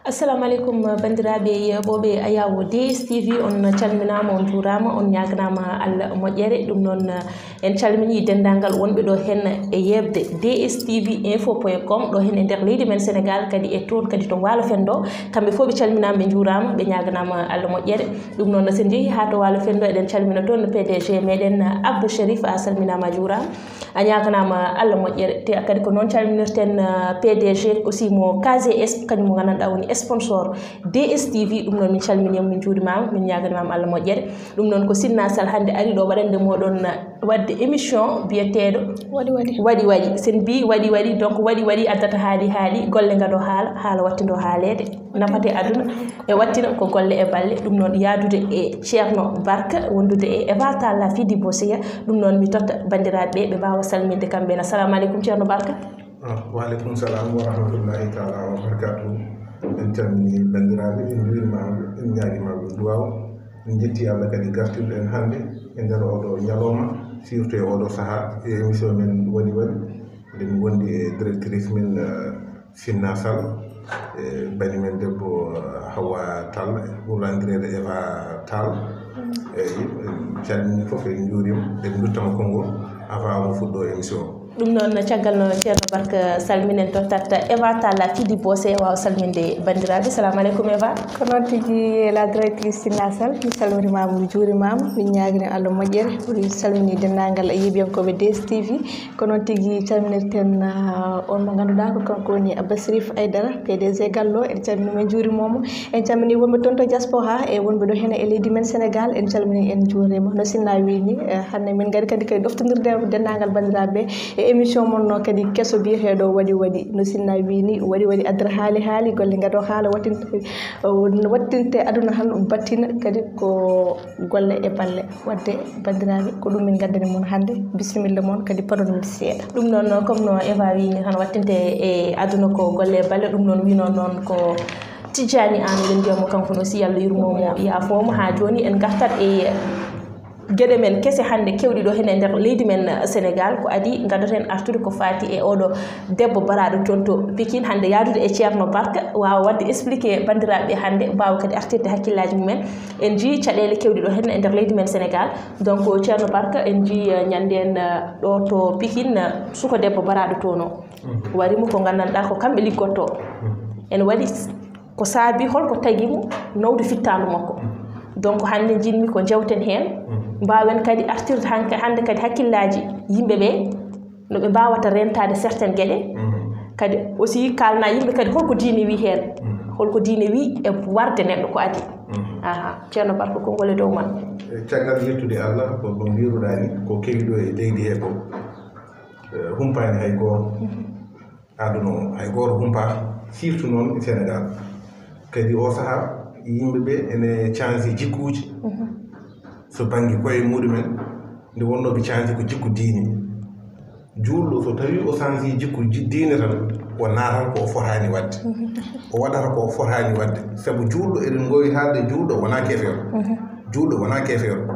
assalamu alaikum bandiraɓe yeɓoɓe ayawo DSTV on calminama on juurama on ñaganama Allah moƴƴere ɗum noon en calmini dendagal wonɓe ɗo hen e yebde DSTV info.com ɗo hen e nder leydi men Sénégal kadi e toon kadi to Walo Fendo kamɓe foof ɓe calminama ɓe juurama ɓe ñaganama Allah moƴƴere ɗum noon sen jeehi ha to Walo Fendo eɗen calmina toon PDG meɗen Abdou Chérif a salminama a juurama a ñaganama Allah moƴƴere te kadi ko noon calminirten PDG aussi mo KGS kañum mo gandanɗa woni sponsor DSTV ɗum noon min calminima min juurimama min ñaganimama Allah moƴƴere ɗum noon ko Sinna Sall hande ari ɗo waɗande moɗon wadde émission biyeteɗo waɗi sen mbi waɗi donc waɗi addata haali golle gado haala wattido haalede nafate aduna e wattina ko golle e balle ɗum noon yaadude e Ceerno Barka wondude e Eva Talla Fidi Bosiya ɗum noon mi totta bandiraɓe ɓe mbawa salminde kamɓe assalamu aleykum Ceerno Barka. Wa aleykum salam wa rahmatullahi taala wa barakatuh. En calmini bandiraɓe en juurimaɓe en ñaaguimaɓe duwaw en jetti Allah kadi gartirɗo en hannde e nder oɗo ñalawma surtout e oɗo saaha e émission men waɗi eɗen gondi e directrice men Sinna Sall e bani men debbo Hawa Tall ɓurlandirede Eva Tall eyi en calmini foof en juurima en duttama konngol avant mo fuɗɗo émission ɗum noon caggal no Ceerno Barka salminen tottat Eva Talla Fidi Bose wawa salminde bandiraɓe salamu aleykum Eva. ko noon tigui la directrice Sinna Sall mi salminimama mi juurimama min ñaguini Allah moƴƴere mi salmini dendagal yiiɓiyankoɓe DSTV ko noon tigui calminirten on mo ganduɗa ko kanko woni Abba Sérif Aidara PDG Gallo en calminima en juurimomo en calmini wonɓe toon to diaspora e wonɓe ɗo hen e leydi men Sénégal en calmini en juurima no Sinna wini hande min gari kadi ɗoftodirde dendagal bandiraɓe émission mon no kadi kesso biyeteɗo waɗi no Sinna wini waɗi addata haali golle gado haala wattinte aduna han battina kadi ko golle e balle wadde bandiraɓe ko ɗum min gaddani mon hande bisimilla mon kadi paɗon min seeɗa ɗum noon comme no Eva wini tan wattinte e aduna ko golle e balle ɗum noon wino noon ko Tidjani An eɗen mbiyamo kanko no si Allah yurmomo yaafomo ha joni en gartat e gueɗe men kese hande kewɗi ɗo hen e nder leydi men Sénégal ko adi gaddoten artude ko fati e oɗo debbo baraɗo toon to Pikine hande yaadude e Ceerno Barka wawa wadde expliqué bandiraɓe hande mbawa kadi artirde hakkillaji mumen en jii caɗele kewɗi ɗo hen e nder leydi men Sénégal donc Ceerno Barka en jii ñanden ɗo to Pikine suko debbo baraɗo toon o warimo ko gandanɗa ko kamɓe liggotto en waɗi ko saabi holko taguimo nawde fittandu makko donc hande jinmi ko jewten hen mbawen kadi artirde hande kadi hakkillaji yimɓeɓe no ɓe mbawata rentade certaine gueɗe kadi aussi kalna yimɓe kadi holko diine wi hen holko diine wi e warde neɗɗo ko adi Ceerno Barka konngol e dow man caggal yettude Allah ko mbiruɗa ni ko kewi ɗo e leydi he ko humpani hay goto aduna hay goto humpa surtout noon e Sénégal kadi o saaha yimɓeɓe ene canci jikkuji so banggue koye muɗumen nde wonnoɓe canci ko jikku diine juulɗo so tawi o changi jikku diine tan o naatan ko o fotani wadde o waɗata ko o fotani wadde saabu juulɗo eɗen gowi haalde juulɗo wona kefeero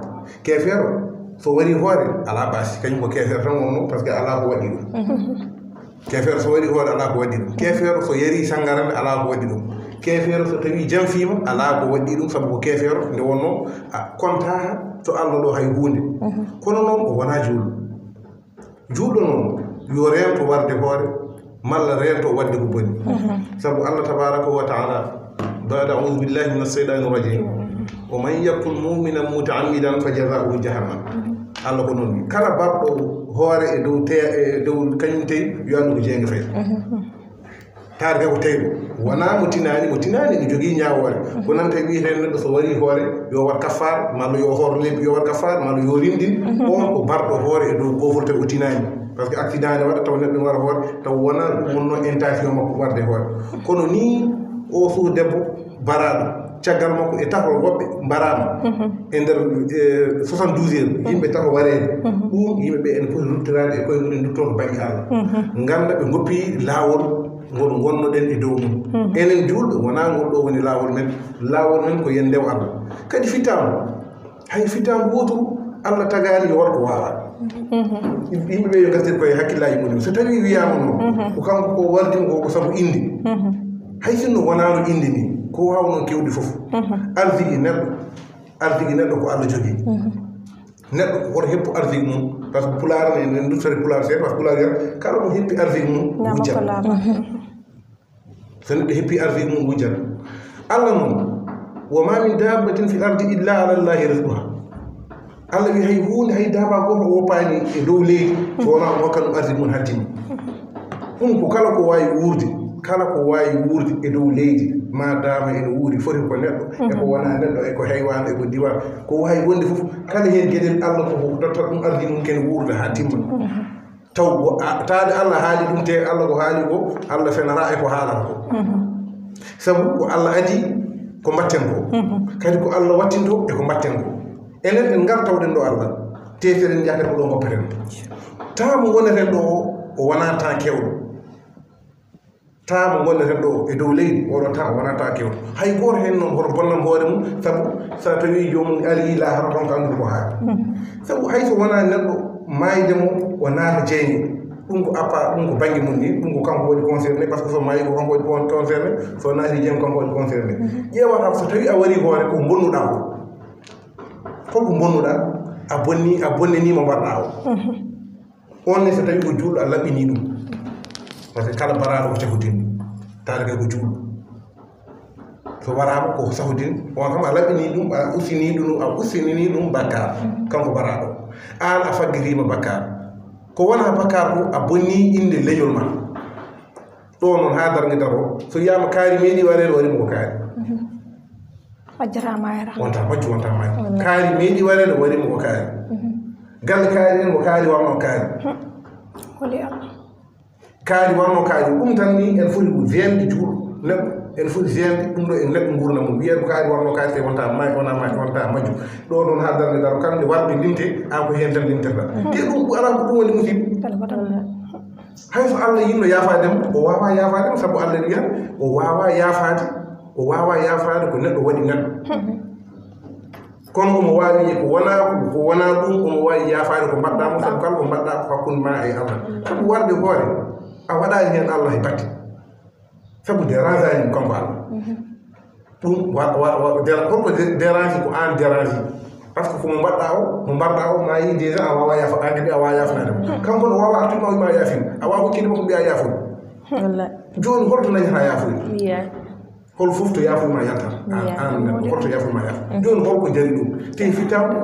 kefeero so waɗi hoore ala basi kañum ko kefeero tan wonno par ce que ala ko waɗi ɗum kefeero so waɗi hoore ala ko waɗi ɗum kefeero so yari sangarane ala ko waɗi ɗum kefeero so tawi janfima ala ko waɗi ɗum saabu ko kefeero nde wonno a kontaka to Allah ɗo hay hunde kono noon o wona juulɗo noon yo rento warde hoore malla rento wadde ko bonni saabu Allah tabaraka wa taala ba'da a'udhu billahi minash shaytanir rajim wa man yakul mu'minan muta'ammidan fajaza'uhu jahannam Allah ko noon kala babɗo hoore e dow kañum tawi yo andu ko jeenge fayi tarde ko tawi wona mo tinani ne jogui ñawore ko nan tawi wiyeten neɗɗo so waɗi hoore yo wat kaffar malla yo hoor lebbi yo wat kaffar malla yo rindin on ko barɗo hoore e dow gofol tawi o tinani par ce que accident ne waɗa taw neɗɗo wara hoore taw wona wonno intention makko warde hoore kono ni o so debbo baraɗo caggal makko e tahol woɓɓe mbarama e nder 72 heures yimɓe taho warede ɗum yimɓeɓe ene poti ruttirade e koye mumen dutto ko banggue Allah ganda ɓe goppi lawol ngol gonnoɗen e dow mum enen juulɓe wona ngol ɗo woni lawol men ko yen ndew Allah kadi fittamu hay fittamu wotoru Allah tagani yo warko wawa yimɓeɓe yo gartir koye hakkillaji mumen so tawi wiyama noon ko kanko ko wardimo ko saabu indi hay sinno wonaano inde ni ko waaw noon kewɗi fof arsigi neɗɗo ko Allah jogii neɗɗo woto heppu arsigi mum par ce que pulaar ne duttore pulaar seeɗa par ce que pulaar wiyata kala mo heppi arsigi mum wujjat so neɗɗo heppi arsigi mum wujjat Allah noon wa ma min dabbatin fi ardi illa ala llahi rizquha Allah wi hay hunde hay daaba goto woppaani e dow leydi so wona o hokka ɗum arsigi mum hattima ɗum ko kala ko waawi wuurde e dow leydi ma dama ene wuuri foti ko neɗɗo eko wona neɗɗo eko haywano eko diwan ko wawi wonde fof kala hen gueɗel Allah ko dotta ɗum ardi mum kene wuurda ha timma taw taade Allah haali ɗum te Allah ko haali ko Allah fenara eko haalata ko sabu ko Allah adi ko mbatten ko kadi ko Allah wattinto eko mbatten ko enen en gartawɗen ɗo Allah teferen jahata ko ɗo goppeten tamo woneten ɗo o wona temps kewɗo taamo gonɗeten ɗo e dow leydi oɗo temps wonata kewɗo hay goto hen noon hoto bonnan hoore mum sabu sa tawi jomum ali lahara ton ko andude ko haali sabu hay so wona neɗɗo maydemo o naata jeyni ɗum ko appa ɗum ko banggue mum ni ɗum ko kanko waɗi concerné par ce que so maayi ko kanko waɗi concerné so naati jeem kanko waɗi concerné ƴeewata so tawi a wari hoore ko bonnuɗa ko holko bonnuɗa a bonnanima mbaɗɗa o on ne so tawi ko juulɗo a laɓɓini ɗum par ce que kala baraɗo ko cahodin taade kay ko juulɗo so warama ko sahodin on kam a laɓɓini ɗum a ustinini ɗum bakkar kanko baraɗo an a faggitima bakkar ko wona bakkar ko a bonni inde leñol ma ɗo noon ha dargue daro so yiyama kaari meeɗi warede warimo ko kaari majjatama yara wonta majju wonta majju kaari meeɗi warede warimo ko kaari galle kaari en ko kaari warno kaari holi Allah kaari warno kaari ɗum tan ni en foti wende juulɗo neɗɗo en foti wende ɗum ɗo e neɗɗo gurna mum wiyeɗo kaari warno kaari te wonta wonta majju ɗo noon ha darde daro kamɓe warɓe limte an ko hen tan limtata te ɗum ala ko ɗum woni musiba hay so Allah yinno yafademo o wawa yafademo saabu Allah wiya o wawa yafade ko neɗɗo waɗi neɗɗo kono omo wawi ko wona ɗum omo wawi yafade ko mbaɗɗamo sabu kala ko mbaɗɗa ko hakkude ma e Allah sabu warde hoore a waɗani hen Allah e batte sabu dérange ani kanko Allah ɗum holko dérange ko an dérange par ce que komo mbaɗɗa o mo mbarɗa o ma yi déjà a wawa yafa an kadi a wawa yafanademo kanko no wawa artuma wima yafin a wawa hokkidema ko mbiya yafude joni holto dañata yafude hol fof to yafuma yaltat an holto yafuma yaltat joni holko jari ɗum te fittama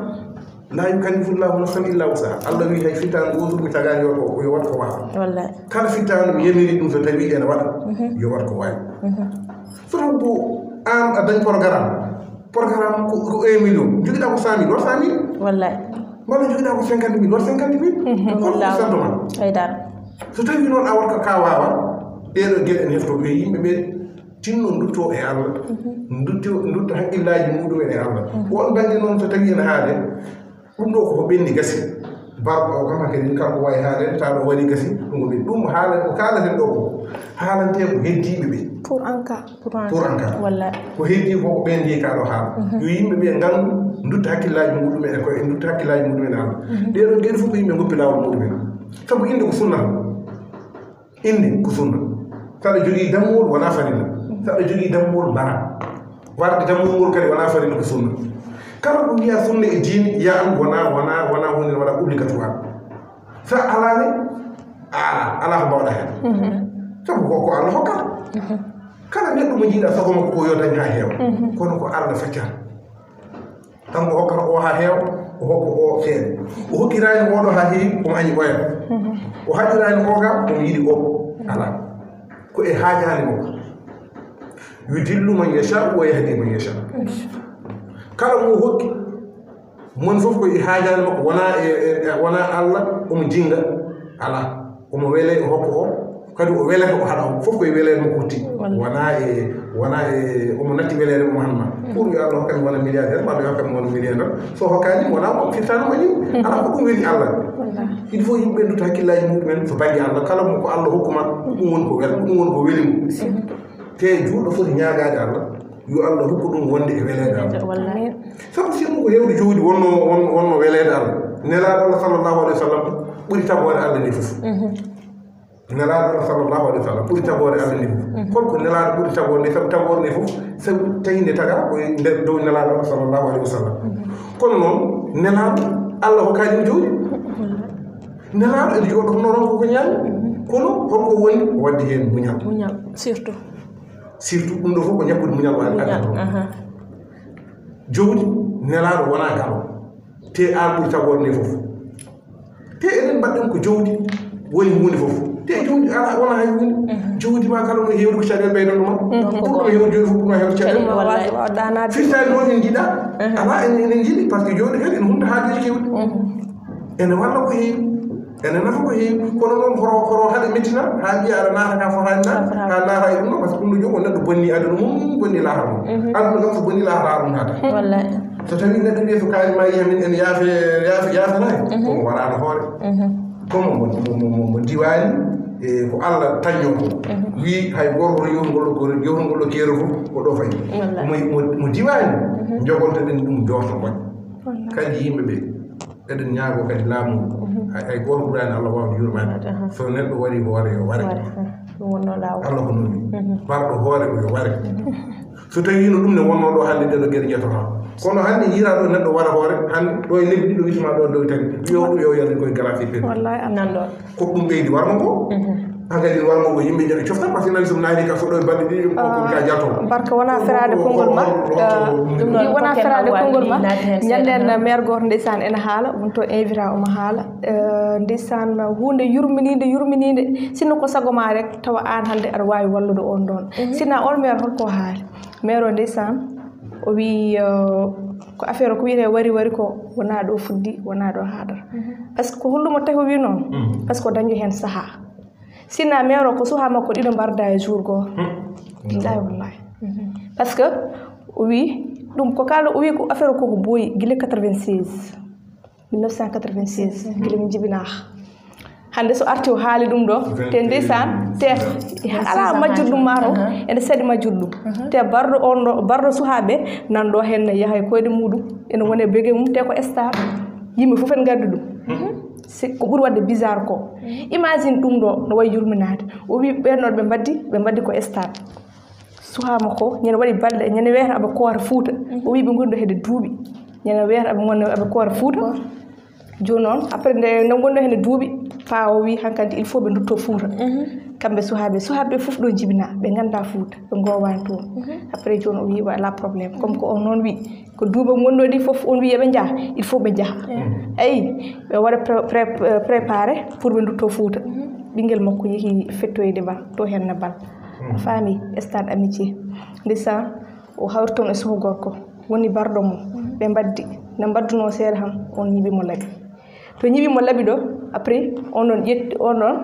la yukallifullahu nafsan illa wusaha Allah wi hay fittano goto mi tagani yo wat ko wawa kala fittano mi yemiri ɗum so tawi ene waɗa yo wat ko wawi soto ko an a dañ programme ko 1 million joguiɗa ko 100 000 wat 100 000 wallahi walla joguiɗa ko 50 000 wat 50 000 holko sardoma haydara so tawi noon a watka ka wawa ɗeɗo gueɗe en hefto ɓe yimɓeɓe tinno dutto e Allah dutto haqqillaji muɗumen e Allah won banggue noon so tawi ene haade ɗum ɗo koko ɓenni gasi barɗo o kam hakkadi kanko wawi haalede taɗo waɗi gasi ɗum ko ɓenni ɗum haala ko kalaten ɗo ko haalante ko heddiɓe ɓe pour en cas ko heddi koko ɓendi kaɗo haala yo yimɓeɓe gandu dutta hakkillaji muɗumen e koye dutta hakkillaji muɗumen e Allah ɗeɗo gueɗe fof ko yimɓe goppi lawol muɗumen sabu inde ko sunna saɗa jogui dammol wona farilla saɗa jogui dammol bara warde dammol ngol kadi wona farilla ko sunna kala ko wiya sunna e diine yiyam wona hunde waɗa obligatoire sa alani ala ko mbawɗa hen sabu ko Allah hokkata kala neɗɗo mo jiiɗa sago makko ko yo dañ ha heewa kono ko Allah feccata kanko hokkata o ha heewa o hokko o seeɗa o hokkirani oɗo ha heewi omo añi ɓoyat o haɗirani o kam omo yiiɗi o ala ko e haajani makko yudillu man yasha wa yahdi man yasha kala mo hokki mon fof ko e haajani makko wona Allah omo jinga ala omo wele o hokko o kadi o welata o haɗa o fof koye welede makko hutti wona e omo natti welede mo hanma pour yo Allah hokkami wona milliardaire mbaɗo hokkami wona millionnaire so hokkani wona mo firtanoma yimɓe ala ko ɗum weli Allah il faut yimɓe ɓenduta hakkillaji muɗumen so banggue Allah kala mo ko Allah hokkuma ɗum woni ko wel ɗum woni ko welimo te juuɗo foti ñagade Allah yo Allah hokku ɗum wonde e welede Allah sabu sinno ko hewde jowdi wonno welede Allah nelaɗo Allah sallllahu alayhi wa sallam ɓuri tabore Allah ni fof nelaaɗo sallallahu alaihi wasallam ɓuri tagore Allah ni holko nelaaɗo ɓuri tagore nde sabu tagore nde fof so tawi nde taga koye nder dow nelaaɗo sallallahu alaihi wasallam kono noon nelaaɗo Allah hokkaani jooɗi nelaaɗo ene jooɗo hono ron koko ñaami kono holko woni wadde heen muñal surtout ɗum ɗo fof ko ñabbude muñal wawi adda jowdi nelaaɗo wona galo te an ɓuri tagore nde fof te eɗen mbaɗɗen ko jowdi woni hunde fof te jowdi ala wona hay hunde jowdi ma kala no hewri ko caɗele ɓeyɗon ɗuma pour no hewri joni fof pour no hewri caɗele firtade noon en jiiɗa ala enen jiiɗi par ce que joni kadi en hunde haajuji kewɗi ene walla ko heewi ene nafa ko heewi kono noon horo haɗa mettina ha mbiya aɗa naata ka fotani na ha naata e ɗum ɗo par ce que ɗum ɗo joni ko neɗɗo bonni aduna mum bonni lahara mum aduna kam so bonni lahara ɗum naata so tawi neɗɗo wiye so kaari ma yiya min en yaafanayi komo waɗano hoore komo mo diwani ko Allah tañño ko wi hay goto yohngol ɗo keero fof ko ɗo fayi mo diwani jogoltoɗen ɗum jorto moƴ kadi yimɓe ɓe eɗen ñaago kadi laamu hay goto ɓurani Allah wawde yurmade so neɗɗo waɗi ko ware yo ware Allah ko noon warɗo hoore ko yo ware so tawi no ɗum ne wonno ɗo hannde ɗeɗo gueɗe ƴettoto kono hannde yiraɗo neɗɗo waɗa hoore hannde ɗo e lebbi ɗiɗo wituma ɗo dow tagi yo yalde koye graphi ɓe ko ɗum ɓeydi warmo ngo hagadi warmo ngo yimɓe jaɓe cofta par ce que nani somi naati ka so ɗo e balɗe ɗiɗi ko ka jalto barka wona ferade konngol ma wona ferade konngol ma ñanden maire goto ndeysan ene haala won to invita omo haala ndeysan hunde yurminide sinno ko sago ma rek tawa an hannde aɗa wawi wallude on ɗon sinna on maire holko haali maire o ndeysan o wi ko affaire ko wiyete wari ko wona ɗo fuddi wona ɗo haadata par ce que ko hollumo tawi o wi noon par ce que o dañi hen saaha sinna maire o ko suha makko ɗiɗo mbarda e jour goto billahi wallahi par ce que o wi ɗum ko kalɗo o wi ko affaire koko booyi guila 1996 guila min jibinaka hande so arti o haali ɗum ɗo te ndeysan te ala majjurɗum ma to ene seeɗi majjurɗum te barɗo on ɗo barɗo suhaɓe nan ɗo hen yaaha e koyɗe muɗum ene wone bege mum te ko star yimɓe fof en gaddi ɗum ko ɓuuri wadde bizarre ko imagine ɗum ɗo no wayi yurminade o wi ɓennoɗo ɓe mbaddi ko star suhama ko ñande waɗi balɗe ñande wiyata aɓe koora Fouta o wi ɓe gonɗo hedde duuɓi ñande wiyata aɓe koora Fouta joni noon après nde gonɗo hene duuɓi fa o wi hankkadi il faut ɓe dutto Fouta kamɓe suhaɓe fof ɗo jibina ɓe ganda Fouta ɓe gowani toon après joni o wi wala probléme comme ko on noon wi ko duuɓa gonɗo ɗi fof on wi eɓe jaaha il faut ɓe jaaha ayi ɓe waɗa préparé pour ɓe dutto Fouta ɓinguel makko yeehi fettoyde bal to henne bal a faami stade amitié ndeysan o hawri toon e suhu gorko woni barɗo mum ɓe mbaddi nde mbadduno seeɗa han on ñiɓimo laaɓi to ñiɓimo laaɓi ɗo après on ɗon ƴetti on ɗon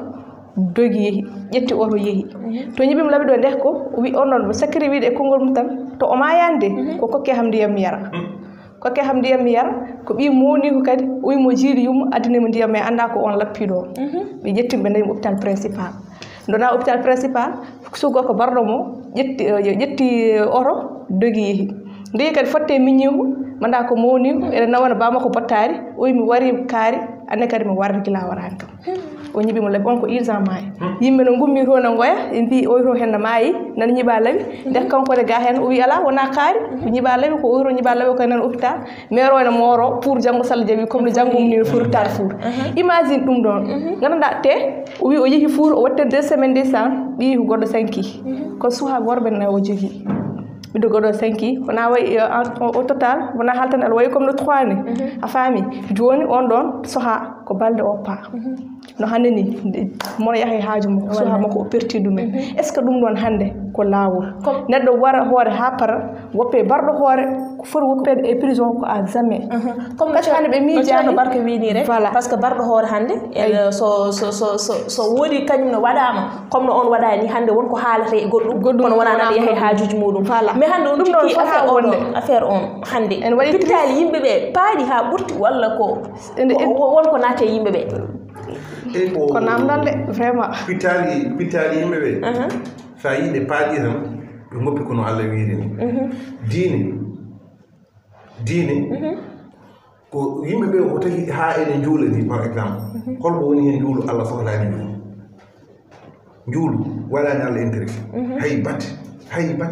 dogi yeehi ƴetti oto yeehi to ñiɓimo laaɓi ɗo ndeh ko o wi on ɗon sakkiri wiide e konngol mum tan to o mayande ko kokke ham ndiyam mi yara kokke ham ndiyam mi yara ko ɓi mowni ko kadi o wimo jiiɗi yummo addinimo ndiyam mais anda ko on lappiɗo ɓe ƴettimo ɓe ndemi hôpital principal dona hôpital principal sugo ko barɗo mo ƴetti oto dogi yeehi ndeyi kadi fotte miññihu manda ko mawnihu ene nawana bama ko bottari o wi mi wari kaari anne kadi mi warde gila warani kam o ñiɓimo laaɓi on ko urgent maayi yimɓe no gummi to ne goya ɓe mbi oyto hen maayi nana ñiɓa laaɓi ndek kankone ga hen o wi ala wona kaari ko ñiɓa laaɓi ko oyto ñiɓa laaɓi koye nan hôpital maire o ene mooro pour janggo Sall jaaɓi comme no janggo mum ni no fotitade Fouta imagine ɗum ɗon ganduɗa te o wi o yeehi Fouta o watte 2 semaines décembre ɓi ko goɗɗo 5 ko suha worɓe ne o jogui ɓiɗɗo goɗɗo 5 wona wayi au total wona haltande aɗa wayi comme no 3 ni a faami joni on ɗon soha ko balɗe o pa no hande ni mono yaha e haaju makko soha makko o perti ɗumen est ce que ɗum ɗon hande ko lawol neɗɗo wara hoore ha para woppe barɗo hoore ko foti woppede e prison ko à jamais comme parce que hande ɓe miijano barke wini rek par ce que barɗo hoore hande so woodi kañum no waɗama comme no on waɗani hande wonko haalata e goɗɗum kono wona naɗa yaha e haajuji muɗum mais hande on tikki affaire on hande pittali yimɓeɓe paaɗi ha ɓurti walla ko wonko naate yimɓeɓe ko namdal de vraiment pittali yimɓeɓe sa yiiɗe paaɗi tan ɓe goppi kono Allah wiiri ni diine ko yimɓeɓe ko taki ha ene juula ni par exemple holko woni hen juulu Allah sohlani juulu juulu waɗani Allah intéressé hay batte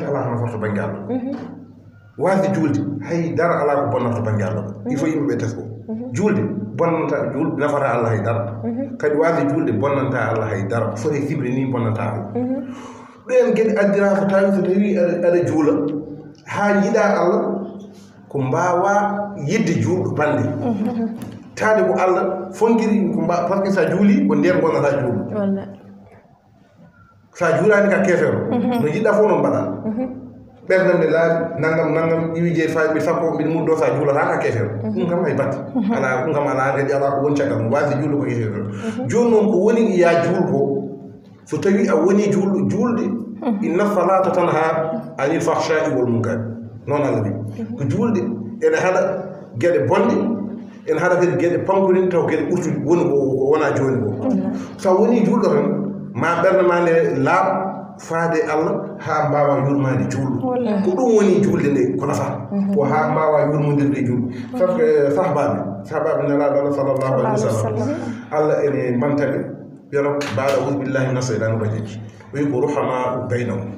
ala ko nafarto banggue Allah wasde juulde hay dara ala ko bonnata banggue Allah il faut yimɓeɓe tesko juulde bonnanta juulde nafata Allah hay dara kadi wasde juulde bonnanta Allah hay dara foti fibre ni bonnanta Allah ɗen gueɗe addira so tawi aɗa juula ha yiɗa Allah ko mbawa yidde juulɗo bande taade ko Allah fongiri ko par ce que sa juuli ko nden bonnata juulɗo sa juulani ka kefero no jiɗɗa fof noon mbaɗa ɓerdam nde laaɓi naggam iwi jeeyi fayiɓe sappo mbiɗa muddo sa juulata ka kefero ɗum kam hay batte ala ɗum kam ala kadi ala ko woni caggal mo wasi juulde ko kefero joni noon ko woni ya juul ko so tawi a woni juulɗo juulde inna salata tanha anil fahshai wal munkar noon Allah wi ko juulde ene haɗa gueɗe bonɗe ene haɗa kadi gueɗe pankurin taw gueɗe ɓurtuɗi woni ko wona joni ko sa woni juulɗo tan ma ɓerde ma nde laaɓ faade Allah ha mbawa yurmade juulɗo ko ɗum woni juulde nde ko nafa ko ha mbawa yurmodirde juulɗo sabu que sahabaɓe nelaɗo Allah sallllahu alayhi wa sallam Allah ene mantaɓe wiyano mbaɗa audu billahi min asheytani rajim wi ko ruhama baynahum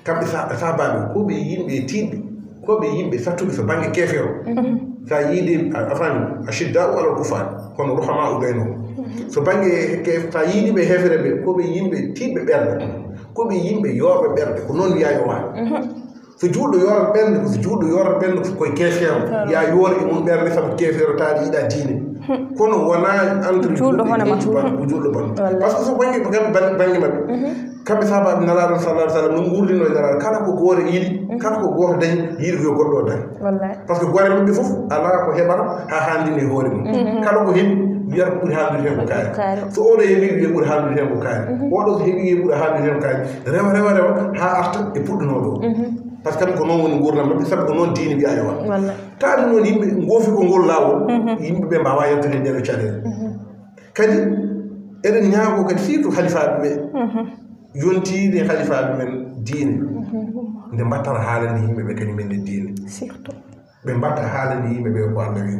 kamɓe sahabaɓe koɓe yimɓe tiɗɓe koɓe yimɓe sattuɓe so banggue kefero sa yiide afani ashiddau alal kufar kono ruhama baynahum so banggue sa yiiɗiɓe hefere ɓe koɓe yimɓe tiɗɓe ɓerde koɓe yimɓe yoɓe ɓerde ko noon wiya yo wa so juulɗo yora ɓerde ko so juulɗo yora ɓerde koye kefero ya yoora e mum ɓerde saabu kefero taade yiɗa diine kono wona entre juulɗo ko juulɗo bon par ce que so banggue kamɓe banggue mabɓe kamɓe sahabaɓe nalaɗo sallah sallam no gurdino e nalaɗo kala ko goto yiiɗi kala ko goto dañi yiiɗi koyo goɗɗo o dañi par ce que gore mabɓe foof ala ko heɓata ha handini e hoore mum kala ko heeɓi wiyata ko ɓuuri haaldude hen ko kaari so oɗo heeɓi wiya ɓuuri haaldude hen ko kaari oɗo so heeɓi wiya ɓuuri haaldude hen ko kaari rewa ha arta e puɗɗunoɗo o par ce que kamɓe ko noon woni gurdam mabɓe saabu ko noon diine wiya yowa taade noon yimɓe goofi ko ngol lawol yimɓeɓe mbawa yaltude ndeɗo caɗele kadi eɗen ñaago kadi surtout halifaɓe ɓe yontide halifaɓe men diine nde mbattata haalande yimɓeɓe kañumen nde diine ɓe mbatta haalande yimɓeɓe ko Allah wi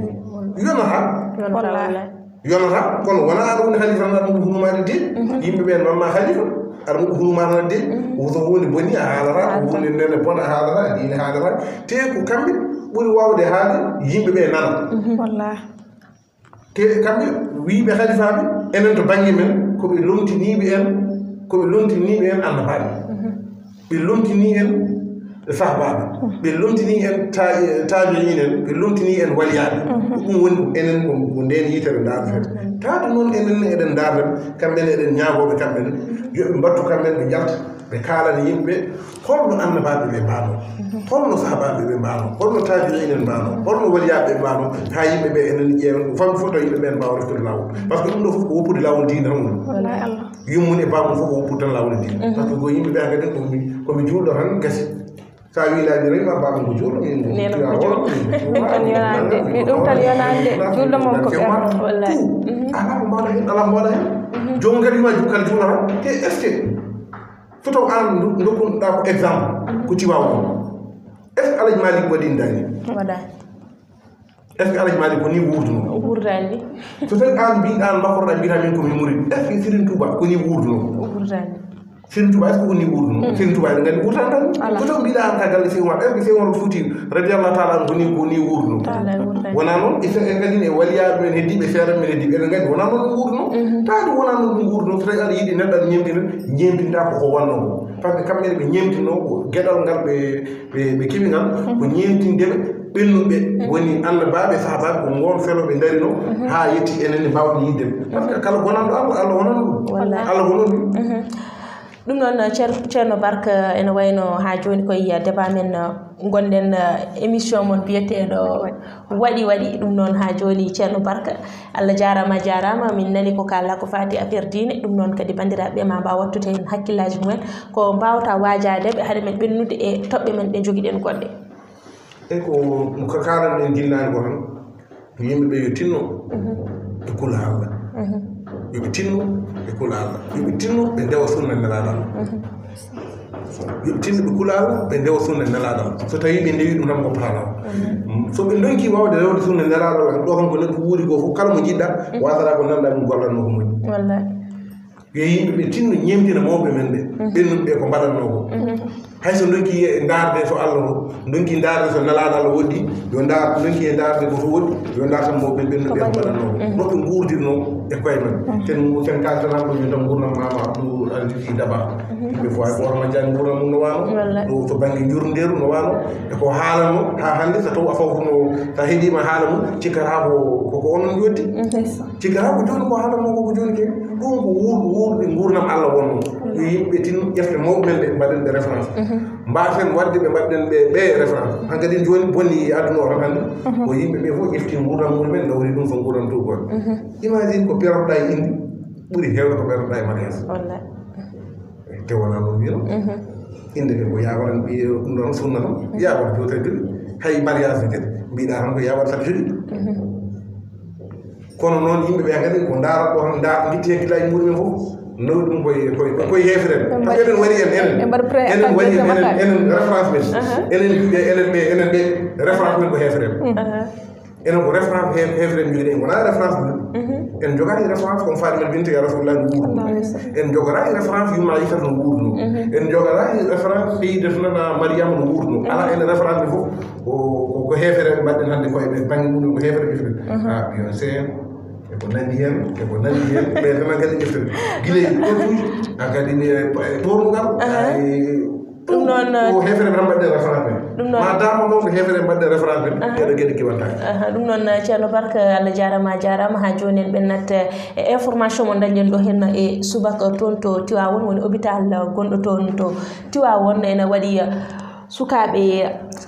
yonata kono wona aɗa woni halifa tan aɗa muɗum hurumade diine yimɓeɓe mamma halifa aɗa muɗum hurumade diine so hunde boni a haalata ko hunde nene bona a haalata diine haalata te ko kamɓe ɓuuri wawde haalde yimɓeɓe nana te kamɓe wiiɓe halifaɓe enen to banggue men koɓe lontiniɓe en annabaɓe ɓe lontini en sahabaɓe ɓe lontini en tabiin en ɓe lontini en waliyaɓe ɗum woni enen ko nden yitere darata taade noon enen eɗen darata kamɓene eɗen ñaagoɓe kamɓene yoɓe mbattu kamɓen ɓe jalta ɓe kaalana yimɓeɓe holno annabaɓe ɓe mbano holno sahabaɓe ɓe mbano holno tabiin en mbano holno waliyaɓe ɓe mbano ha yimɓeɓe enen ƴeewen famɓe fof taw yimɓeɓe en mbawa reftude lawol par ce que ɗum ɗo fof ko woppude lawol diine tan woni yummum e bamum fof ko woppude tan lawol diine par ce que ko yimɓeɓe hankkadi komi juulɗo tan gasi sa wiilaaji rek ma baba ko juulɗo min ɗum tan yonande juulɗo mom ko ɓerɗo wallahi ala ko mbaɗa hen ala mbaɗa hen jomum kadi ma jukkal juulata te est ce que so taw an dokkunoɗa ko exemple ko ciwaw o est ce que alaji malik waɗini dani waɗani est ce que alaji malik ko ni wurduno wurdani so tawi an mbiɗan mbakoroɗa mbiyata min komin murid est ce que Serigne Touba ko ni wurduno wurdani Serigne Touba est ce que woni wurduno Serigne Touba eɗen gandi wurtan tan so taw mbiɗa an ka galle Cheikh Oumar est ce que Cheikh Oumar Fouti radiallahu taala an ko ni wurduno wona noon en gandini e waliyaɓe men heddiɓe feere men heddiɓe eɗen gandi wona noon ɗum wurduno taade wona noon ɗum wurduno so tawi aɗa yiiɗi neɗɗo aɗa ñemtina ñemtinta koko wanno ko par ce que kamɓene ɓe ñemtinno ko gueɗal ngal ɓe keeɓi ngal ko ñemtindeɓe ɓennuɓe woni annabaɓe sahabaɓe ko ngon feloɓe darino ha yetti enen mbawde yiddeɓe par ce que kala gonanɗo Allah wonano ɗum Allah wonon ɗum ɗum noon ceerno Barka ene wayno ha joni koye débat men gonɗen émission mon biyeteɗo waɗi ɗum noon ha joni ceerno Barka Allah jarama min nani ko kala ko fati affaire diine ɗum noon kadi bandiraɓe ma mbawa wattude hen hakkillaji mumen ko mbawta wajadeɓe haade men ɓennude e toɓɓe men ɗe joguiɗen goɗɗe e ko kalanɗen guinnani ko tan yimɓeɓe yo tinno e kula Allah yoɓe tinno ɓe kula Allah yoɓe tinno ɓe ndewa sunna nelaɗo Allah yoɓe tinno ɓe kula Allah ɓe ndewa sunna nelaɗo Allah so tawi ɓe ndewi ɗum tan ko paalaw so ɓe donki wawde rewde sunna nelaɗo Allah ɗo kam ko neɗɗo wuuri go fof kala mo jiɗɗa wasata ko nanɗa ɗum gollatno ko moƴƴi yo yimɓe ɓe tinno ñemtina mawɓe men ɓe ɓennuɓe ɓe ko mbaɗatno ko hayso donki darde so Allah to donki darde so nalaɗo Allah woɗɗi yo dar donki e darde ko to woɗɗi yo dar tan mawɓe ɓennuɓe ko mbaɗatno ko noɓe guurdirno e koye men ten kaltanama ɗum tan gurdam mama Abdou Aziz Daba yimɓe fof hay goto majjani gurdam mum no wano ɗo to banggue jurnderu no wano e ko haalanno ha hande so taw a fawtuno sa heeɗima haala mum cikkata koko onon jotti cikkata ko joni ko haalanno koko joni ke ɗum ko wuurde gurdam Allah wonno yo yimɓe tin ƴefte mawɓe men ɓe mbaɗen ɓe référence mbaten wadde ɓe mbaɗɗen ɓe référence hankkadi joni bonni aduna o tan hande ko yimɓe ɓe fof ƴefti gurdam mumen nawri ɗum so gurdam tugoɗe imagine ko perotɗa e indi ɓuuri hewde ko perotɗa e mariage te wona noon wino inde ke ko yawaran ɓiye ɗum ɗon sunna tan yawata jotere joɗi hay mariage ne kadi mbiɗa tan ko yawata sata joɗi kono noon yimɓeɓe kadi ko darat ɗo tan guitti hen gillaji muɗumen fof nawi ɗum koye heferen par ce que enen waɗi enen waɗi enen référence men enen ɓe référence men ko heferen enen ko référence heferen joguiɗen wona référence ɗum en jogani référence comme faade men binte ya rasulullah no wuurno en jogorani référence yumma yikata no wuurno en jogorani référence ɓeyde to nana mariama no wuurno ala ene référence ɓe fof ko hefere mbaɗɗen hannde koye ɓe banggue muɗum ko hefere ɓeften Beyoncé eko nandi hen ɓe tan kadi ƴeften guileyi ɗotuji an kadi tornugal ɗum noon ko hefere tan mbaɗɗen référence men ma dama noon ko hefere mbaɗɗen référence men ɗeɗo gueɗe kiwantaki ɗum noon ceerno Barka Allah jarama ha joni en ɓennat e information mo dañƴen ɗo henna e subaka toon to Tivaoune woni hôpital gonɗo toon to Tivaoune ene waɗi sukaɓe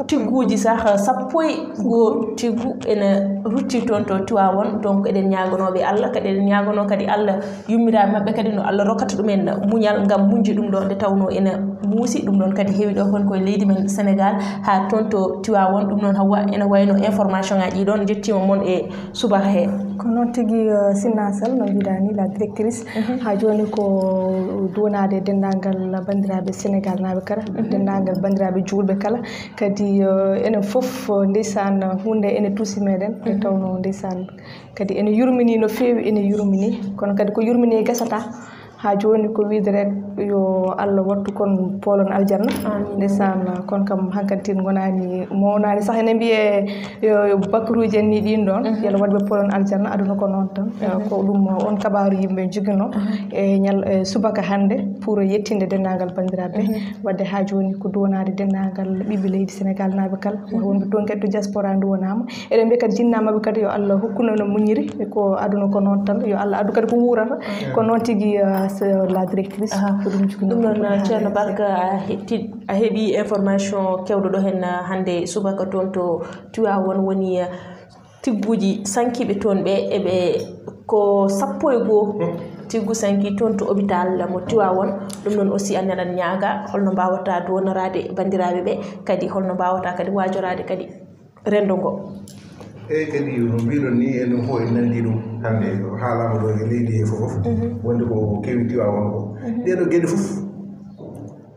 tigguji sah sappo e goo tiggu ene rutti toon to Tivaoune donc eɗen ñagonoɓe Allah kadi eɗen ñagono kadi Allah yummiraɓe mabɓe kadi no Allah rokkata ɗumen muñal gam muñji ɗum ɗo nde tawno ene muusi ɗum ɗon kadi heewi ɗo kon koye leydi men Sénégal ha toon to Tivaoune ɗum noon Hawwa ene wayno information ngaji ɗon jettima moon e subaka he ko noon tigui Sinna Sall no mbiɗani la directrice ha joni ko duwanade dendagal bandiraɓe Sénégal naɓe kala dendagal bandiraɓe julɓe kala kadi enen foof ndeysan hunde ene tuusi meɗen nde tawno ndeysan kadi ene yurmini no fewi ene yurmini kono kadi ko yurmini gasata ha joni ko wiide rek yo Allah wattu kon polon aljanna ndeysan kon kam hankkadi tin gonani mawnani sah ene mbiye yo bakruji en ni ɗin ɗon yalla waɗɓe polon aljanna aduna ko noon tan ko ɗum on kabaru yimɓe joguino e ñal subaka hande pour yettinde dendagal bandiraɓe wadde ha joni ko duwanade dendagal ɓiɓɓe leydi Sénégal naɓe kala wonɓe toon kadi to diaspora duwanama eɗen mbiya kadi jinnamaɓe kadi yo Allah hokkuno no muñiri ko aduna ko noon tan yo Allah addu kadi ko wurata ko noon tigui la directrice ɗum noon ceerno Barka a heeɓi information kewɗo ɗo hen hande subaka toon to Tivaoune woni tigguji sankiɓe toon ɓe eɓe ko sappo e goo tiggu sanki toon to hôpital mo Tivaoune ɗum noon aussi anneɗan ñaaga holno mbawata donorade bandiraɓe ɓe kadi holno mbawata kadi wajorade kadi rendo ngo eyyi kadi no mbiɗon ni enen fof en nandi ɗum hande haalama ɗo e leydi he fof wonde ko kewi Tivaoune ko ɗeɗo gueɗe fof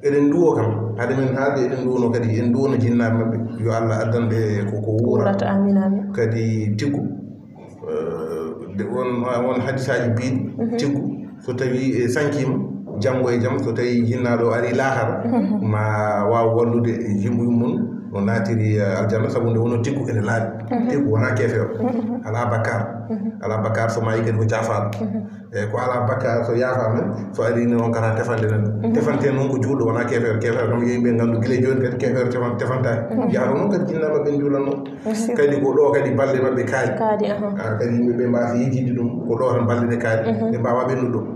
eɗen duwo kam haade men haalde eɗen duwono kadi en duwono jinnaɓe mabɓe yo Allah addanɓe koko wurata amin amin kadi tiggu won hadisaji mbiɗi tiggu so tawi sankima janggo e jaam so tawi jinnaɗo ari lahara ma waw wallude jimɓuy mum no naatiri aljanna sabu nde wono tiggu ene laaɓi tiggu wona keefewo ala bakar so mayi kadi ko jafaɗo eyyi ko ala bakar so yafama so ari noon kata tefande nan tefante noon ko juulɗo wona keefewo kam yimɓe gandu guila joni kadi keefewo tefantani yaaro noon kadi jinna mabɓe juulanno kadi ko ɗo kadi balɗe mabɓe kaari kadi yimɓeɓe mbasa yejide ɗum ko ɗo tan balɗe ɗe kaari ɗe mbawa ɓennude ɗum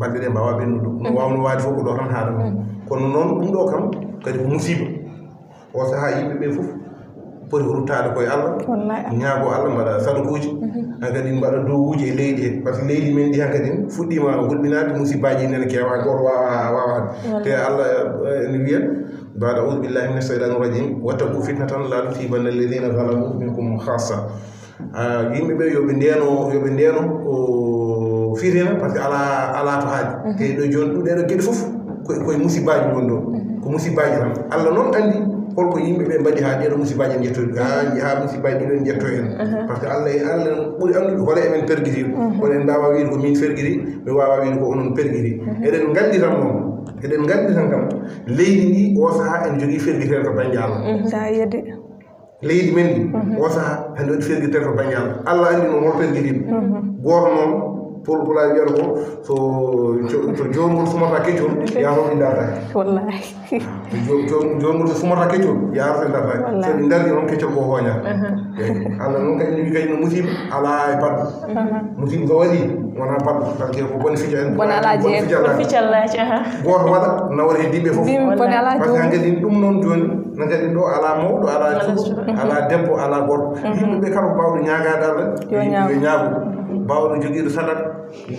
balɗe ɗe mbawa ɓennude ɗum no wawno waade fof ko ɗo tan haadama kono noon ɗum ɗo kam kadi ko musiba o saha yimɓeɓe fof poti ruttade koye Allah ñaago Allah mbaɗa sadakuji hankadi mbaɗa dowuji e leydi he par ce que leydi men ndi hankadi fuɗɗima hulɓinade musibaji nene kewa goto wawade te Allah ene wiya bada audu billahi min asheytani rajim wattaqu fitnatan la tusibanna alladina zalamu minkum khassa yimɓeɓe yoɓe ndeno o fitina par ce que ala to haaji te ɗo joni ɗum ɗeɗo gueɗe fof koye musibaji gon ɗo ko musibaji tan Allah noon andi holko yimɓe ɓe mbaɗi ha ɗeɗo musibaji jettoɗi ha musibaji ɗiɗon jetto en par ce que Allah ɓuuri andude hoto emen perguitiri kono en mbawa wiide ko min perguiri mi wawa wiide ko onon perguiri eɗen gandi tan noon eɗen gandi tan kam leydi ndi o saaha en jogui ferguitere to banggue Allah leydi men ndi o saaha hande waɗi ferguitere to banggue Allah andi noon hol perguitiri goto noon pulaar wiyata ko so jomum sumata keccol yaroɗi dartaki wallahi jomum sumata keccol yaroɗi dartaki so ɗi dardi noon keccol ko hoña Allah noon kadi wi kadi no musiba ala e badɗo musiba so waɗi wona badɗo par ce que ko bone fica en bone alaji ficallaji goto waɗa nawara e diɓɓe foof par ce que kadi ɗum noon joni no kadi ɗo ala mawɗo ala cuuɗo ala debbo ala gorko yimɓeɓe kala ko mbawɗo ñagade Allah yo ñaago mbawɗo joguiɗo saɗat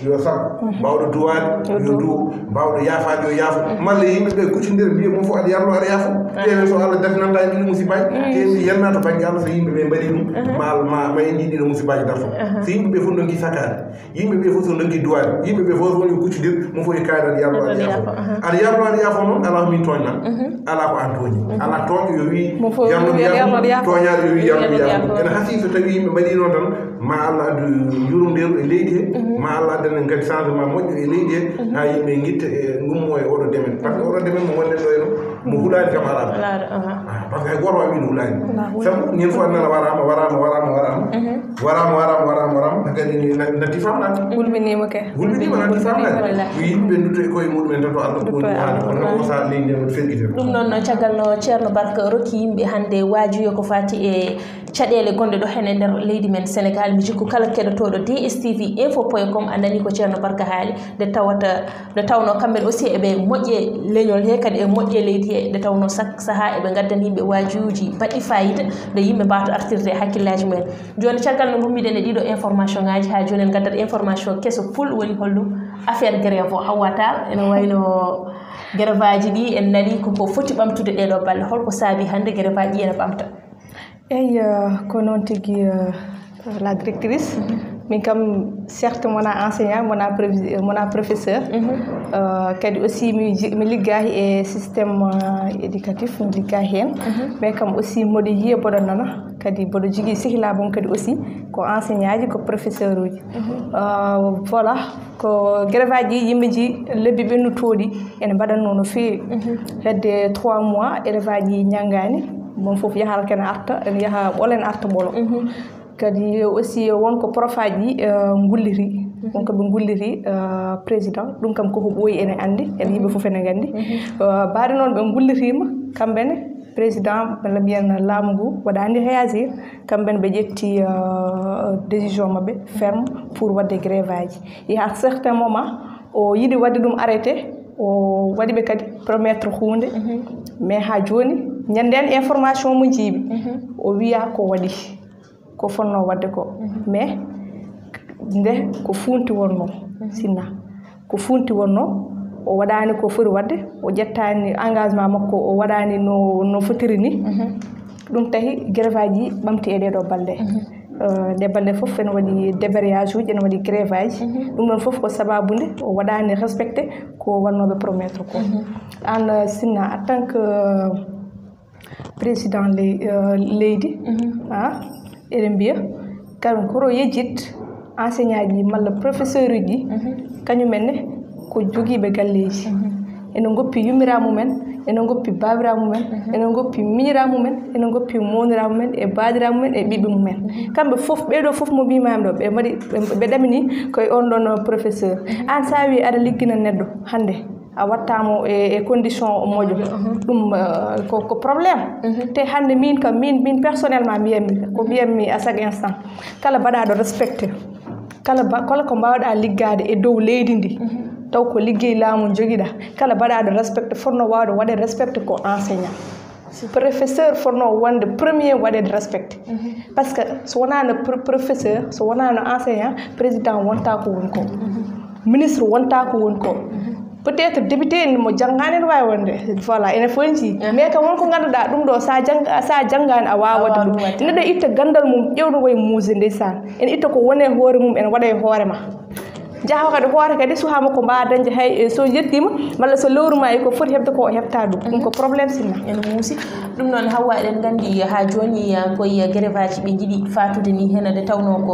yo sab mbawɗo duwade yo duwo mbawɗo yaafade yo yaafo malla yimɓeɓe kuccodira mbiya mom fof aɗa yarlo aɗa yaafo ƴeewen so Allah defnanta en ɗiɗo musibaji tewi yenna to banggue Allah so yimɓeɓe mbaɗi ɗum ma en ɗiɗo musibaji darto so yimɓeɓe fof donki sakade yimɓeɓe fof so donki duwade yimɓeɓe fof woni yo kuccodir mom fof e kaari aɗa yarlo aɗa yaafo aɗa yarlo aɗa yaafo noon ala ko min toñna ala ko an toñi ala toño yo wi yarloɗo yaafo toñade yo wi yarloɗo yaafo ene hasi so tawi yimɓe mbaɗi noon tan ma Allah addu yurmderu e leydi he ma Allah addana kadi changement moƴƴo e leydi he ha yimɓe guitta e gummo e oɗo demen par ce que oɗo demen mo gonɗen ɗo eno mo hulani kam ala par ce que hay goto wawi no hulani sabu ñin fof nana warama kadi natti famnade wulminima ke wulminima natti famnade ko yimɓe dutto e koye muɗumen tan to Allah ko woni waade kono o sa leydi nde ferguite ɗum noon caggal no ceerno Barka rokki yimɓe hande waajuyo ko fati e caɗele gonɗe ɗo hen e nder leydi men Sénégal mi jikku kala keɗotoɗo DSTV info.com a nani ko ceerno Barka haali nde tawno kamɓe aussi eɓe moƴƴe leñol he kadi e moƴƴe leydi he nde tawno saaha eɓe gaddani yimɓe waajuji baɗɗi fayida nde yimɓe mbawta artirde e hakkillaji mumen joni caggal no gummiɗen e ɗiɗo information ngaji ha joni en gaddat information kesso pul woni hollum affaire grève o hawwata ene wayno grève aji ɗi en nani koko foti ɓamtude ɗeɗo balle holko saabi hande grève aji ene ɓamta eyi ko noon tigui la directrice min kam certes mona enseignant mona professeur kadi aussi mi liggahi e systéme éducatif mi liggahi hen mais kam aussi mboɗo yiya mboɗo nana kadi mboɗo jogui sehilabam kadi aussi ko enseignant ji ko professeur uji voilà ko grève aji yimɓe ji lebbi ɓennutoɗi ene mbaɗanno no fewi hedde 3 mois élève aji ñaggani mon fof yahal ken arta en yaha ɓolen arta ɓolo kadi aussi wonko profaji gulliri wonko ɓe gulliri président ɗum kam koko ɓooyi ene andi ene yimɓe fof ene gandi baade noon ɓe gullirima kamɓene président walla mbiyen laamu ngu waɗani réagir kamɓene ɓe ƴetti décision mabɓe ferme pour wadde grève aji yaha certain moment o yiɗi wadde ɗum arrêté o waɗi ɓe kadi promettre hunde mais ha joni ñanden information mo jiiɓi o wiya ko waɗi ko fonno wadde ko mais nde ko funti wonno sinna ko funti wonno o waɗani ko foti wadde o ƴettani engagement makko o waɗani no fotiri ni ɗum tahi grève aji ɓamti e ɗeɗo balɗe nde balɗe fof ene waɗi débrayage uji ene waɗi grève aji ɗum ɗon fof ko sababude o waɗani respecté ko wannoɓe promettre ko an sinna en tant que président leydi eɗen mbiya kaɗum koro yejjit enseignant ji malla professeur uji kañumenne ko joguiɓe galleji ene goppi yummira mumen ene goppi babira mumen ene goppi miñira mumen ene goppi monira mumen e badira mumen e ɓiɓɓe mumen kamɓe fof ɓeɗo fof mo mbimami ɗo ɓe mbaɗi ɓe ɗamini koye on ɗon professeur an sa wi aɗa liggina neɗɗo hande a wattamo e condition moƴo ɗum ko probléme te hande min kam min personnellement mbiyammi à chaque instant kala mbaɗaɗo respecté kala ko mbawɗa liggade e dow leydi ndi taw ko liggey laamu joguiɗa kala mbaɗaɗo respecté fonno wawde waɗe respecté ko enseignant professeur fonno wonde premier waɗede respecté par ce que so wonano professeur so wonano enseignant président wonta ko woni ko ministre wonta ko woni ko peut être député mo janggani ene wawi wonde voilà ene fonti mais kam wonko ganduɗa ɗum ɗo sa janggani a wawade ɗum neɗɗo itta gandal mum ƴewno koye muuse ndeysan ene itta ko wone hoore mum ene waɗa e hoorema jaha kadi hoore kadi suhama ko mba dañde hay so jettima walla so lewruma e ko foti hebde ko o heɓta ɗum ko probléme sinna ene muusi ɗum noon Hawa eɗen gandi ha joni koye grève aji ɓe jiiɗi fatude ni hen nde tawno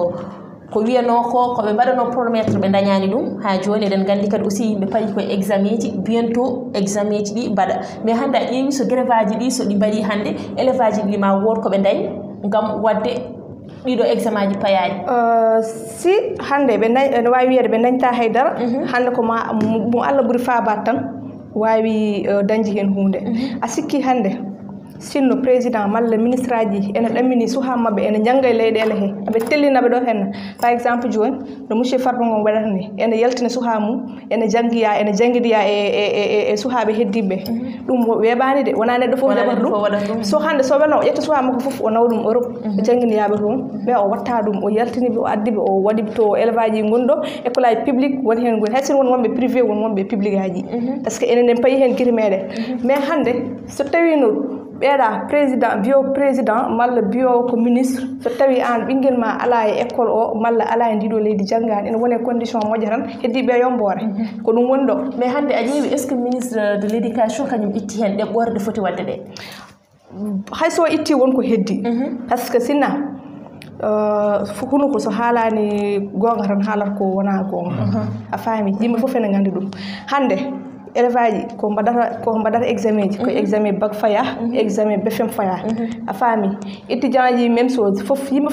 ko wiyano ko ɓe mbaɗano promettre ɓe dañani ɗum ha joni eɗen gandi kadi aussi yimɓe paari koye examen ji bientôt examen ji ɗi mbaɗa mais hande a ƴeewi so grève aji ɗi so ɗi mbaɗi hande élève aji ɗi ma wood koɓe dañi ngam wadde ɗiɗo examen ji payaji si hande ɓe ene wawi wiyede ɓe dañta haydara hande ko mo Allah ɓuuri fabat tan wawi dañde hen hunde a sikki hande sinno président malla ministre aji ene ɗammini suha mabɓe ene jangga e leyɗele he aɓe tellinaɓe ɗo henna par exemple joni no monsieur Farba Ngom waɗata ni ene yaltina suha mum ene jangguidiya e suhaɓe heddiɓe ɗum weeɓani de wona neɗɗo foof jaɓata ɗum so hande so weno o ƴetta suha makko foof o nawa ɗum Europe ɓe jangguiniyaɓe toon mais o watta ɗum o yaltiniɓe o addiɓe o waɗiɓe to élève aji gonɗo école aji public woni hen goni haysin won wonɓe privé won wonɓe public aji par ce que enen en payi hen guite meɗen mais hande so tawino ɓeeɗa président bio président malla bio ko ministre so tawi an ɓinguel ma ala e école o malla ala e ndiɗo leydi janggani ene wone condition moƴƴa tan heddiɓe yombore ko ɗum woni ɗo mais hande a ƴeewi est ce que ministre de l' éducation kañum itti hen ɗeɓɓore ɗe foti wadde ɗe hayso itti wonko heddi par ce que sinna hunuko so haalani gonga tan haalata ko wona gonga a faami yimɓe foof ene gandi ɗum hande élève aji ko mbaɗata examen ji ko examen bac faya examen BFEM faya a faami étudiant ji même chose fof yimɓe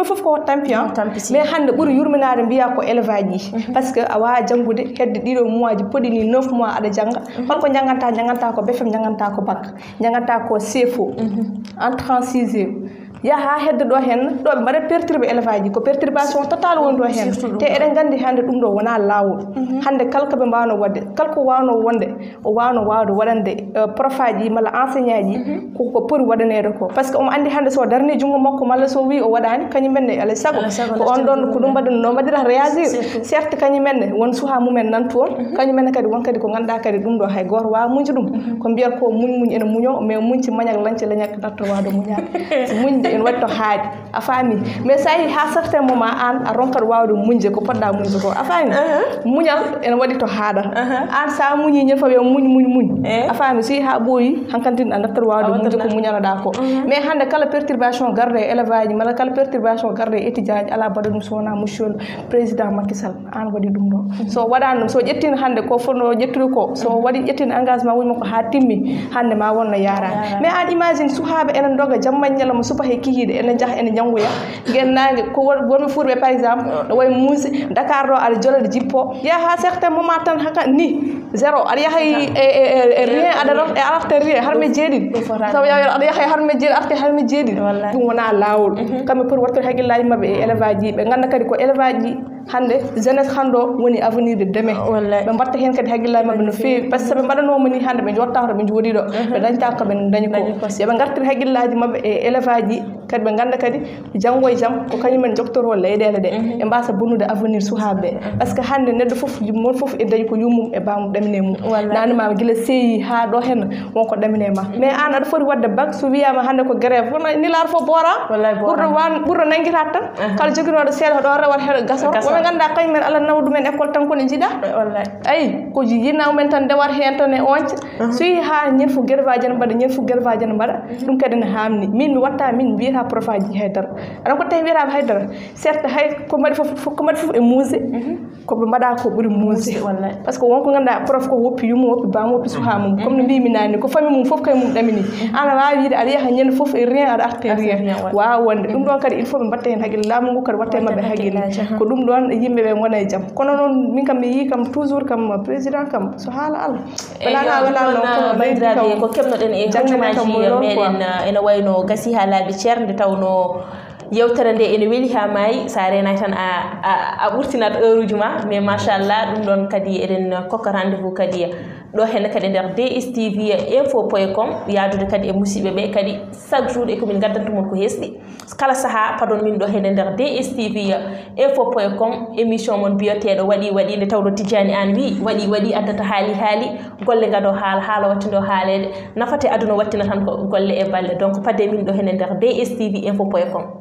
fof ko tampi mais hande ɓuuri yurminade mbiya ko élève aji par ce que a wawa janggude hedde ɗiɗo mois ji poɗini 9 mois aɗa jangga holko janganta ko BFEM janganta ko bac janganta ko CFO entrée en 6e yaha hedde ɗo hen ɗo ɓe mbaɗa perturbe élève aji ko perturbation total woni ɗo hen te eɗen gandi hande ɗum ɗo wona lawol hande kala koɓe mbawno wadde kala ko wawno wonde o wawno wawde waɗande prof aji malla enseignant ji koko poti waɗanede ko par ce que omo andi hande so darni junggo makko malla so wi o waɗani kañumenne alay saago ko on ɗon ko ɗum no mbaɗirata réagir certes kañumenne won suha mumen nan toon kañumenne kadi won kadi ko ganduɗa kadi ɗum ɗo hay goto wawa muñde ɗum ko mbiyata ko muñ ene muño mais muñci mañak lañce lañak natto wawde muñade muñde en waɗi to haaji a faami mais sa yi ha certain moment an a ronkat wawde muñde ko poɗɗa muñde ko a faami muñal ene waɗi to haaɗat an sa muñi ñen fawe muñ a faami si ha ɓooyi hankantin a nattat wawde muñde ko muñanoɗa ko mais hande kala perturbation garde e élève aji mala kala perturbation garde e étudiant ji ala baɗa ɗum so wona monsieur le président Macky Sall an waɗi ɗum ɗo so waɗani ɗum so ƴettino hande ko fonno ƴettude ko so waɗi ƴettino engagement wuji makko ha timmi hande ma wonno yarani mais an imagine suhaɓe enen doga jamma ñalawma suba he kihiɗe enen jaaha ene janggoya guennage ko wonɓe Fulɓe par exemple no wayi Mousse Dakar ɗo aɗa jolade jippo yaha certain moment tan haka ni zéro aɗa yaha e rien aɗa ɗon e arta rien harme jeeɗiɗi taw aɗa yaha e harme jeeɗiɗi arte harme jeeɗiɗi ɗum wona lawol kamɓe pour wattude haqqillaji mabɓe e élève aji ɓe ganda kadi ko élève aji hande jeunesse hande o woni avenir de demain ɓe mbatta hen kadi haqqillaji mabɓe no fewi par ce que ɓe mbaɗanoma ni hande ɓe jotta to ɓe jooɗi ɗo ɓe dañta ko ɓe dañi ko yoɓe gartir haqqillaji mabɓe e élève aji kadi ɓe ganda kadi janggo e jaam ko kañumen joktoro leyɗele ɗe ɓe mbasa bonnude avenir suhaɓe par ce que hande neɗɗo foof mon foof e dañi ko yummum e bamum ɗamine mum nanima guila seeyi ha ɗo hen wonko ɗamine ma mais an aɗa foti wadde bac so wiyama hande ko grève nilaar fo boora ɓurɗo nanguirat tan kala joguinoɗo seeɗa ɗo rewat heɗo gasoro woɓe ganda kañumen Allah nawa ɗumen école tan kone jiiɗa ayi ko yinnaw men tan ndewat hen tan e onca so yi ha ñen fo grève aji ne mbaɗa ñen fo grève aji ne mbaɗa ɗum kadi ne hamni min mi watta min mbiyata prof aji haydara aɗa ko tawi wiyatama haydara certes hay ko mbaɗi fof e muuse koɓe mbaɗa ko ɓuuri muuse par ce que wonko ganduɗa prof ko woppi yummum woppi bam woppi suha mum comme no mbimi nani ko famille mum foof kañum ɗamini ana wawi wiide aɗa yaha ñande foof e rien aɗa arte rien wawa wonde ɗum ɗon kadi il faut ɓe mbatta hen haqqille laamu ngu kadi watta e mabɓe haqqille ko ɗum ɗon yimɓeɓe gona e jaam kono noon min kam mi yi kam toujours kam président kam so haala Allah ko kemnoɗen e hojjumaji meɗen ene wayno gasi ha laaɓi ceerde tawno yewtere nde ene weeli ha maayi sa renay tan a ɓurtinat heure uji ma mais machallah ɗum ɗon kadi eɗen kokka rendez vous kadi ɗo henne kadi nder DSTV info.com yaadude kadi e musidɓe ɓe kadi chaque jour e komin gaddantumon ko hesɗi kala saaha paɗon min ɗo henne nder DSTV info.com émission mon biyoteɗo waɗi nde tawno Tidiani an wi waɗi addata haali golle gado haala wattido haalede nafate aduna wattina tan ko golle e balle donc padde min ɗo henne nder DSTV info.com